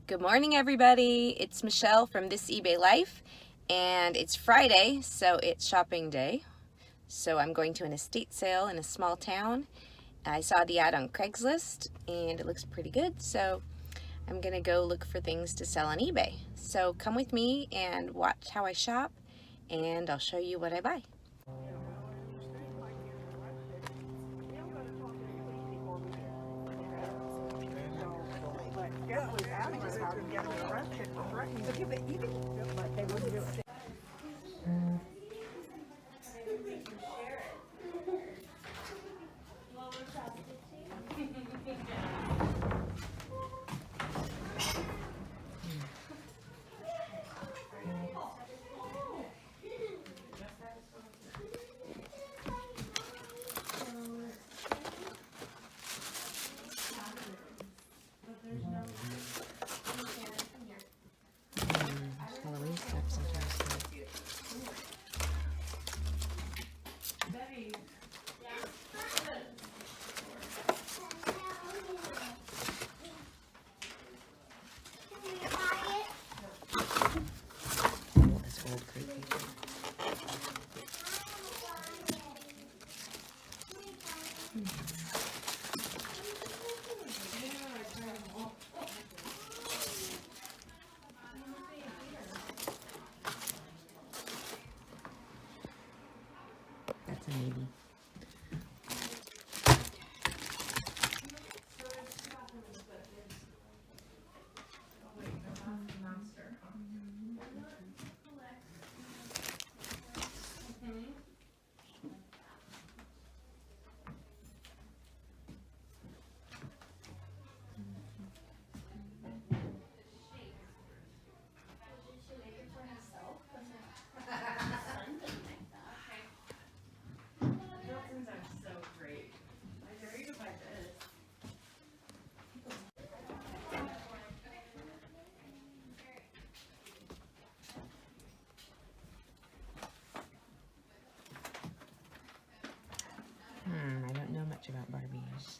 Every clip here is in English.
Good morning, everybody. It's Michelle from This eBay Life, and it's Friday, so it's shopping day. So I'm going to an estate sale in a small town. I saw the ad on Craigslist, and it looks pretty good, so I'm gonna go look for things to sell on eBay. So come with me and watch how I shop, and I'll show you what I buy. Halloween stuff sometimes. This old creepy. That's a maybe. I don't know much about Barbies.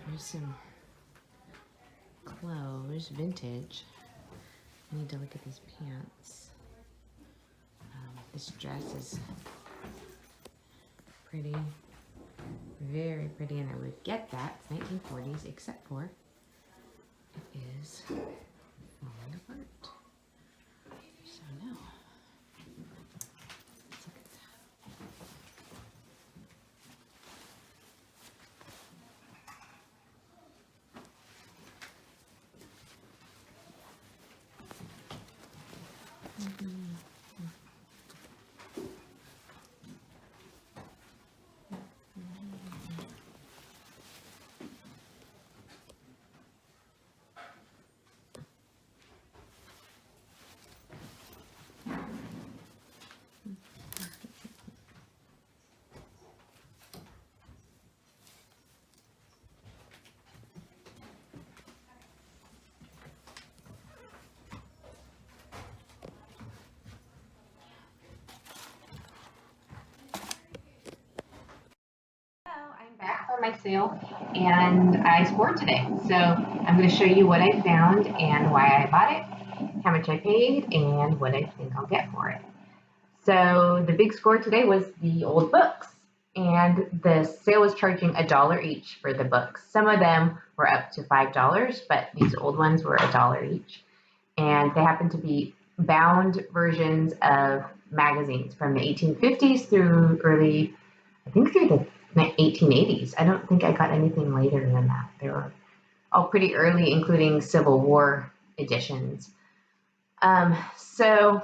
There's some clothes, vintage. I need to look at these pants. This dress is pretty, very pretty, and I would get that. It's 1940s, except for it is falling apart. So no. Let's look at from my sale, and I scored today. So I'm going to show you what I found and why I bought it, how much I paid, and what I think I'll get for it. So the big score today was the old books, and the sale was charging $1 each for the books. Some of them were up to $5, but these old ones were $1 each. And they happened to be bound versions of magazines from the 1850s through early, I think through the 1880s. I don't think I got anything later than that. They were all pretty early, including Civil War editions. So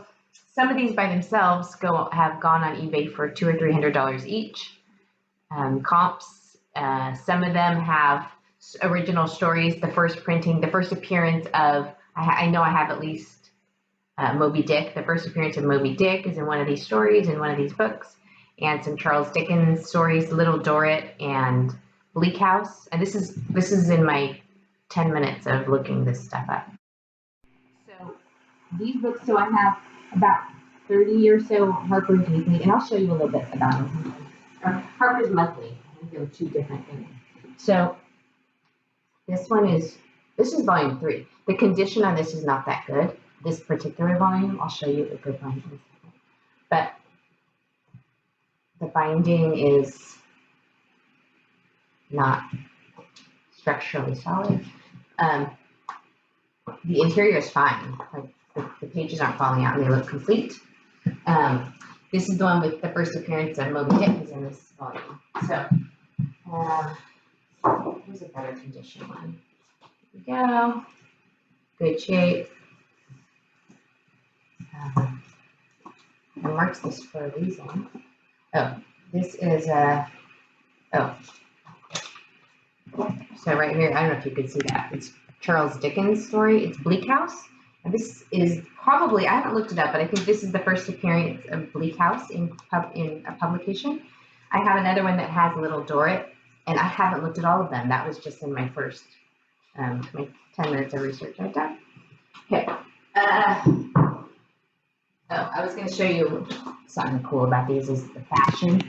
some of these by themselves have gone on eBay for $200 or $300 each. Comps, some of them have original stories, the first printing, the first appearance of, I know I have at least Moby Dick. The first appearance of Moby Dick is in one of these stories, in one of these books, and some Charles Dickens stories, Little Dorrit and Bleak House. And this is in my 10 minutes of looking this stuff up. So these books, so I have about 30 or so Harper's Weekly, and I'll show you a little bit about them. Harper's Monthly. I think there were two different things. So this is volume 3. The condition on this is not that good. This particular volume, I'll show you a good one in a second. But the binding is not structurally solid. The interior is fine. Like the pages aren't falling out and they look complete. This is the one with the first appearance of Moby Dick is in this volume. So here's a better condition one. Here we go. Good shape. I marked this for a reason. Oh, this is so right here, I don't know if you could see that. It's Charles Dickens' story. It's Bleak House. And this is probably, I haven't looked it up, but I think this is the first appearance of Bleak House in a publication. I have another one that has Little Dorrit, and I haven't looked at all of them. That was just in my first, my 10 minutes of research I've done. Okay. I was going to show you something cool about these is the fashion.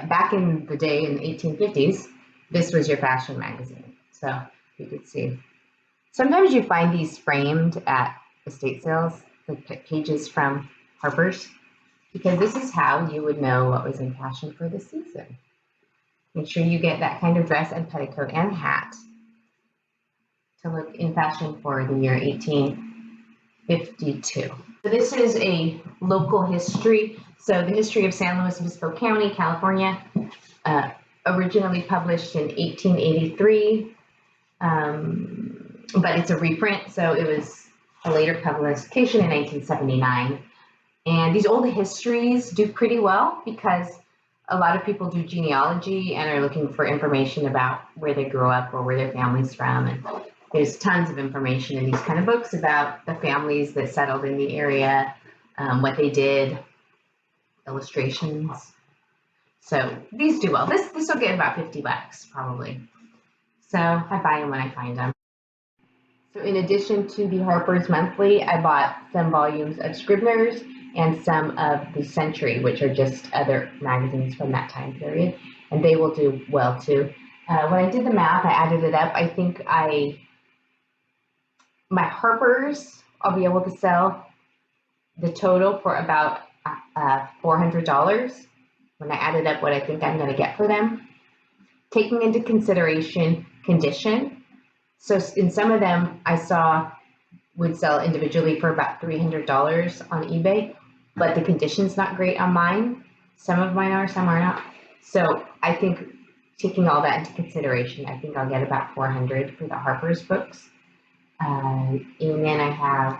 Back in the day in the 1850s, this was your fashion magazine. So you could see. Sometimes you find these framed at estate sales, like pages from Harper's, because this is how you would know what was in fashion for the season. Make sure you get that kind of dress and petticoat and hat to look in fashion for the year 1852. So this is a local history. So the history of San Luis Obispo County, California, originally published in 1883, but it's a reprint. So it was a later publication in 1979. And these old histories do pretty well because a lot of people do genealogy and are looking for information about where they grew up or where their family's from. And there's tons of information in these kind of books about the families that settled in the area, what they did, illustrations. So these do well. This will get about $50 probably. So I buy them when I find them. So in addition to the Harper's Monthly, I bought some volumes of Scribner's and some of the Century, which are just other magazines from that time period, and they will do well too. When I did the math, I added it up. I think my Harper's, I'll be able to sell the total for about $400 when I added up what I think I'm going to get for them, taking into consideration condition. So in some of them I saw would sell individually for about $300 on eBay, but the condition's not great on mine. Some of mine are, some are not. So I think taking all that into consideration, I think I'll get about $400 for the Harper's books. And then I have,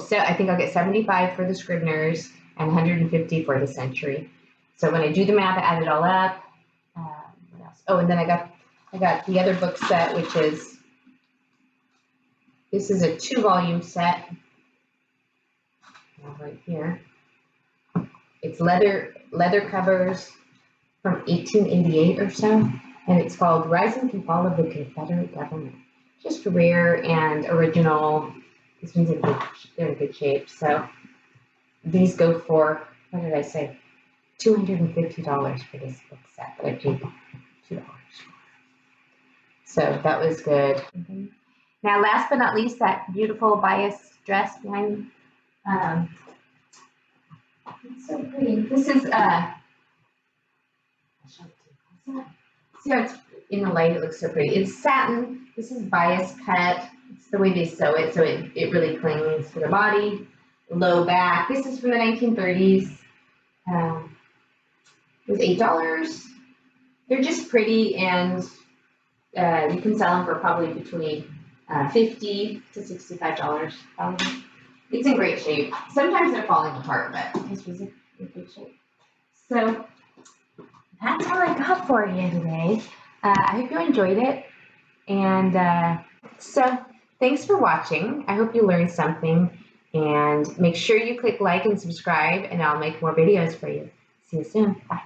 so I think I'll get $75 for the Scribner's and $150 for the Century. So when I do the math, I add it all up. What else? Oh, and then I got the other book set, which is, this is a 2-volume set. Right here. It's leather covers from 1888 or so, and it's called Rise and Fall of the Confederate Government. Just rare and original This one's they're in good shape. So these go for, what did I say? $250 for this book set, but I paid $2 for. So that was good. Now, last but not least, that beautiful bias dress behind me. It's so pretty. This is see how it's in the light, it looks so pretty. It's satin. This is bias cut. It's the way they sew it, so it really clings to the body. Low back. This is from the 1930s. It was $8. They're just pretty, and you can sell them for probably between $50 to $65. It's in great shape. Sometimes they're falling apart, but this was in good shape. So that's all I got for you today. I hope you enjoyed it. And so thanks for watching. I hope you learned something. And make sure you click like and subscribe, and I'll make more videos for you. See you soon. Bye.